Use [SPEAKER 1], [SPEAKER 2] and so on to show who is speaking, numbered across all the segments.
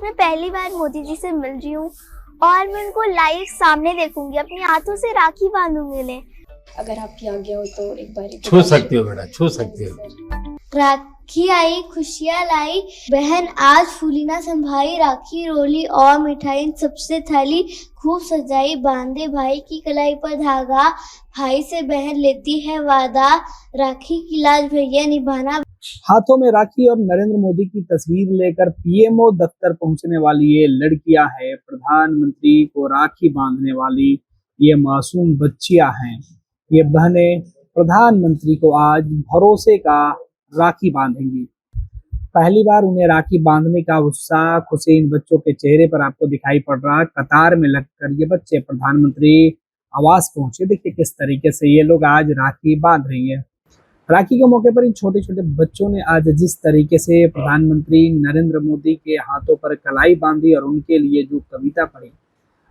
[SPEAKER 1] मैं पहली बार मोदी जी से मिल रही हूँ और मैं उनको लाइव सामने देखूंगी, अपने हाथों से राखी बांधूंगी उन्हें।
[SPEAKER 2] अगर आपकी आज्ञा हो तो एक बार
[SPEAKER 3] छू सकती हो बेटा, छू सकती हो।
[SPEAKER 4] राखी आई खुशियाँ लाई, बहन आज फूली ना संभाई, राखी रोली और मिठाई सबसे थाली, खूब सजाई बांधे भाई की कलाई पर धागा, भाई से बहन लेती है वादा, राखी की लाज भैया निभाना।
[SPEAKER 5] हाथों में राखी और नरेंद्र मोदी की तस्वीर लेकर पीएमओ दफ्तर पहुंचने वाली ये लड़कियां हैं, प्रधानमंत्री को राखी बांधने वाली ये मासूम बच्चियां हैं। ये बहनें प्रधानमंत्री को आज भरोसे का राखी बांधेंगी। पहली बार उन्हें राखी बांधने का उत्साह, खुशी इन बच्चों के चेहरे पर आपको दिखाई पड़ रहा है। कतार में लगकर ये बच्चे प्रधानमंत्री आवास पहुंचे। देखिए किस तरीके से ये लोग आज राखी बांध रही है। राखी के मौके पर इन छोटे छोटे बच्चों ने आज जिस तरीके से प्रधानमंत्री नरेंद्र मोदी के हाथों पर कलाई बांधी और उनके लिए जो कविता पढ़ी,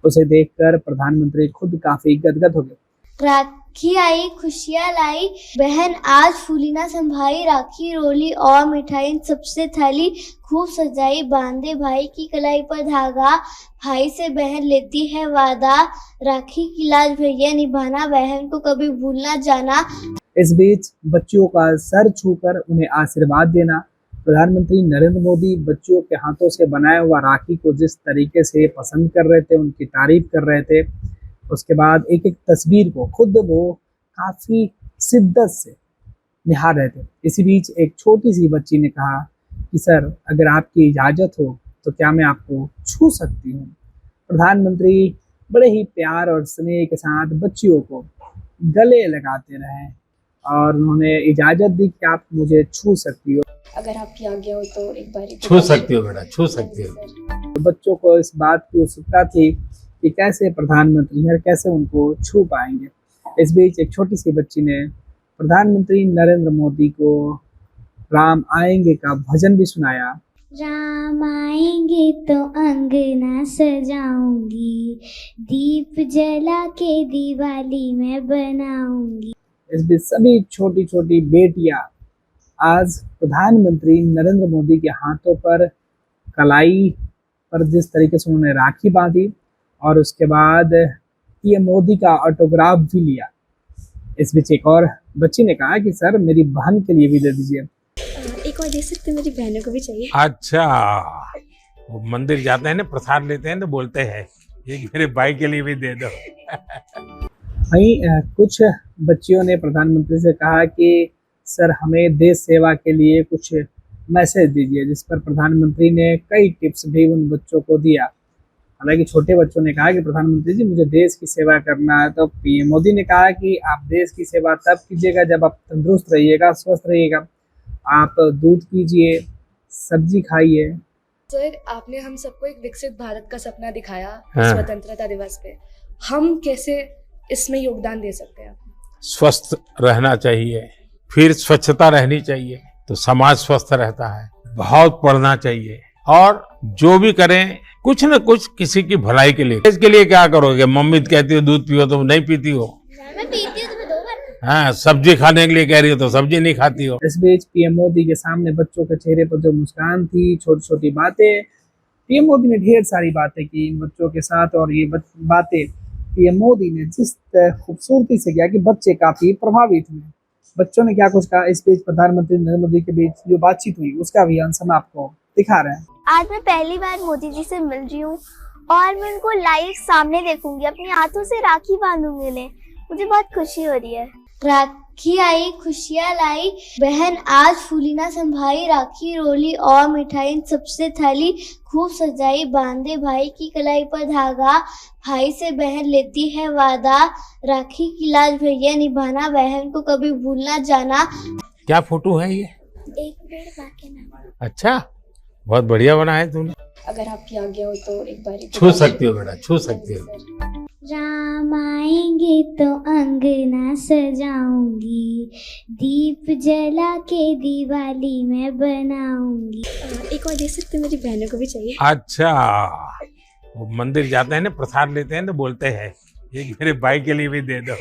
[SPEAKER 5] उसे देखकर प्रधानमंत्री खुद काफी गदगद हो गए।
[SPEAKER 4] राखी आई खुशियाँ लाई, बहन आज फूली ना संभाई, राखी रोली और मिठाई सबसे थाली, खूब सजाई बांधे भाई की कलाई पर धागा, भाई से बहन लेती है वादा, राखी की लाज भैया निभाना, बहन को कभी भूल ना जाना।
[SPEAKER 5] इस बीच बच्चियों का सर छूकर उन्हें आशीर्वाद देना। प्रधानमंत्री नरेंद्र मोदी बच्चियों के हाथों से बनाया हुआ राखी को जिस तरीके से पसंद कर रहे थे, उनकी तारीफ कर रहे थे, उसके बाद एक एक तस्वीर को खुद वो काफी शिद्दत से निहार रहे थे। इसी बीच एक छोटी सी बच्ची ने कहा कि सर अगर आपकी इजाजत हो तो क्या मैं आपको छू सकती हूँ। प्रधानमंत्री बड़े ही प्यार और स्नेह के साथ बच्चियों को गले लगाते रहे और उन्होंने इजाजत दी कि आप मुझे छू सकती हो।
[SPEAKER 2] अगर आपकी आज्ञा हो तो एक बार
[SPEAKER 3] छू सकती हो बेटा, छू सकती हो।
[SPEAKER 5] तो बच्चों को इस बात की उत्सुकता थी कि कैसे प्रधानमंत्री है, कैसे उनको छू पाएंगे। इस बीच एक छोटी सी बच्ची ने प्रधानमंत्री नरेंद्र मोदी को राम आएंगे का भजन भी सुनाया।
[SPEAKER 4] राम आएंगे तो अंगना सजाऊंगी, दीप जला के दिवाली मैं बनाऊंगी।
[SPEAKER 5] इस बीच सभी छोटी छोटी बेटियां आज प्रधानमंत्री नरेंद्र मोदी के हाथों पर कलाई पर जिस तरीके से उन्होंने राखी बांधी और उसके बाद ये मोदी का ऑटोग्राफ भी लिया। इस बीच एक और बच्ची ने कहा कि सर मेरी बहन के लिए भी दे दीजिए।
[SPEAKER 2] एक और दे सकते, मेरी बहनों को भी चाहिए।
[SPEAKER 3] अच्छा, वो मंदिर जाते हैं ना, प्रसाद लेते हैं तो बोलते हैं ये मेरे भाई के लिए भी दे दो।
[SPEAKER 5] वहीं कुछ बच्चियों ने प्रधानमंत्री से कहा कि सर हमें देश सेवा के लिए कुछ मैसेज दीजिए, जिस पर प्रधानमंत्री ने कई टिप्स भी उन बच्चों को दिया। हालांकि छोटे बच्चों ने कहा कि प्रधानमंत्री जी मुझे देश की सेवा करना है, तो पीएम मोदी ने कहा कि आप देश की सेवा तब कीजिएगा जब आप तंदुरुस्त रहिएगा, स्वस्थ रहिएगा। आप दूध पीजिए, सब्जी खाइए।
[SPEAKER 2] सर आपने हम सबको एक विकसित भारत का सपना दिखाया
[SPEAKER 3] स्वतंत्रता
[SPEAKER 2] दिवस पे, हम कैसे इसमें योगदान दे सकते हैं?
[SPEAKER 3] स्वस्थ रहना चाहिए, फिर स्वच्छता रहनी चाहिए तो समाज स्वस्थ रहता है। बहुत पढ़ना चाहिए और जो भी करें कुछ न कुछ किसी की भलाई के लिए। इसके लिए क्या करोगे? मम्मी कहती हो दूध पियो तो नहीं पीती हो,
[SPEAKER 4] मैं पीती हूँ तो 2 बार।
[SPEAKER 3] हाँ, सब्जी खाने के लिए कह रही हो तो सब्जी नहीं खाती हो।
[SPEAKER 5] इस बीच पीएम मोदी के सामने बच्चों के चेहरे पर जो मुस्कान थी, छोटी छोटी बातें, पीएम मोदी ने ढेर सारी बातें की इन बच्चों के साथ और ये बातें पीएम मोदी ने जिस खूबसूरती से किया कि बच्चे काफी प्रभावित हुए। बच्चों ने क्या कुछ कहा, इस बीच प्रधानमंत्री नरेंद्र मोदी के बीच जो बातचीत हुई उसका भी अंश हम आपको दिखा रहे हैं।
[SPEAKER 1] आज मैं पहली बार मोदी जी से मिल रही हूँ और मैं उनको लाइव सामने देखूंगी, अपने हाथों से राखी बांधूंगी उन्हें। मुझे बहुत खुशी हो रही है।
[SPEAKER 4] राखी आई खुशियाँ लाई, बहन आज फूली ना संभाई, राखी रोली और मिठाई सबसे थाली, खूब सजाई बांधे भाई की कलाई पर धागा, भाई से बहन लेती है वादा, राखी की लाज भैया निभाना, बहन को कभी भूल ना जाना।
[SPEAKER 3] क्या फोटो है ये?
[SPEAKER 1] एक पेड़ बाकी ना।
[SPEAKER 3] अच्छा, बहुत बढ़िया बना है तूने।
[SPEAKER 2] अगर आपकी आज्ञा हो तो एक बार
[SPEAKER 3] छू सकती हो बेटा, छू सकती हो।
[SPEAKER 4] राम आएंगे तो अंगना सजाऊंगी, दीप जला के दिवाली मैं बनाऊंगी।
[SPEAKER 2] एक और दे सकते, मेरी बहनों को भी चाहिए।
[SPEAKER 3] अच्छा, वो मंदिर जाते हैं ना, प्रसाद लेते हैं तो बोलते हैं ये मेरे भाई के लिए भी दे दो।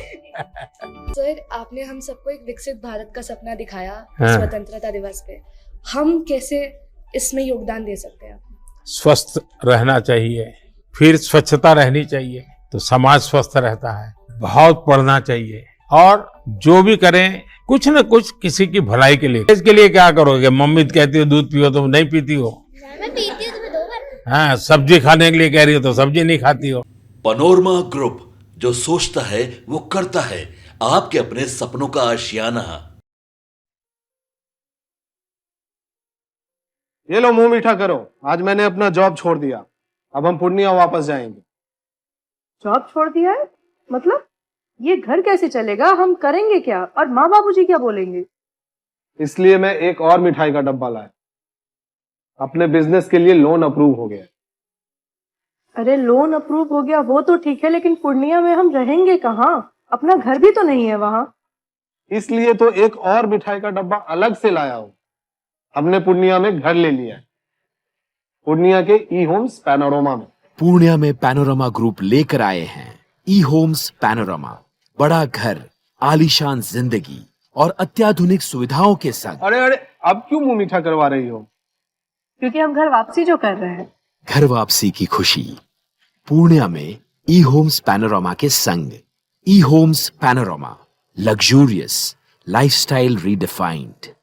[SPEAKER 2] सर आपने हम सबको एक विकसित भारत का सपना दिखाया
[SPEAKER 3] स्वतंत्रता
[SPEAKER 2] स्वतंत्रता दिवस पे, हम कैसे इसमें योगदान दे सकते हैं?
[SPEAKER 3] स्वस्थ रहना चाहिए, फिर स्वच्छता रहनी चाहिए तो समाज स्वस्थ रहता है। बहुत पढ़ना चाहिए और जो भी करें कुछ न कुछ किसी की भलाई के लिए। इसके लिए क्या करोगे? मम्मी कहती हो दूध पियो, तुम नहीं पीती हो।
[SPEAKER 4] मैं पीती हूँ, तुम्हें दो बार।
[SPEAKER 3] हाँ, सब्जी खाने के लिए कह रही हो तो सब्जी नहीं खाती हो।
[SPEAKER 6] पनोरमा ग्रुप, जो सोचता है वो करता है। आपके अपने सपनों का आशियाना।
[SPEAKER 7] ये लो मुंह मीठा करो, आज मैंने अपना जॉब छोड़ दिया, अब हम पूर्णिया वापस जाएंगे।
[SPEAKER 8] जॉब छोड़ दिया है? मतलब ये घर कैसे चलेगा? हम करेंगे क्या? और माँ बाबूजी क्या बोलेंगे?
[SPEAKER 7] इसलिए मैं एक और मिठाई का डब्बा लाया। अपने बिजनेस के लिए लोन अप्रूव हो गया।
[SPEAKER 8] अरे लोन अप्रूव हो गया वो तो ठीक है, लेकिन पूर्णिया में हम रहेंगे कहाँ? अपना घर भी तो नहीं है वहाँ।
[SPEAKER 7] इसलिए तो एक और मिठाई का डब्बा अलग से लाया हूं। हमने पूर्णिया में घर ले लिया है, पूर्णिया के ई होम्स पैनोरमा में।
[SPEAKER 9] पूर्णिया में पैनोरमा ग्रुप लेकर आए हैं ई होम्स पैनोरमा। बड़ा घर, आलीशान जिंदगी और अत्याधुनिक सुविधाओं के संग।
[SPEAKER 7] अरे अरे, अब क्यों मुंह मीठा करवा रही हो?
[SPEAKER 8] क्योंकि हम घर वापसी जो कर रहे हैं।
[SPEAKER 9] घर वापसी की खुशी पूर्णिया में ई होम्स पैनोरमा के संग। ई homes panorama, luxurious lifestyle redefined.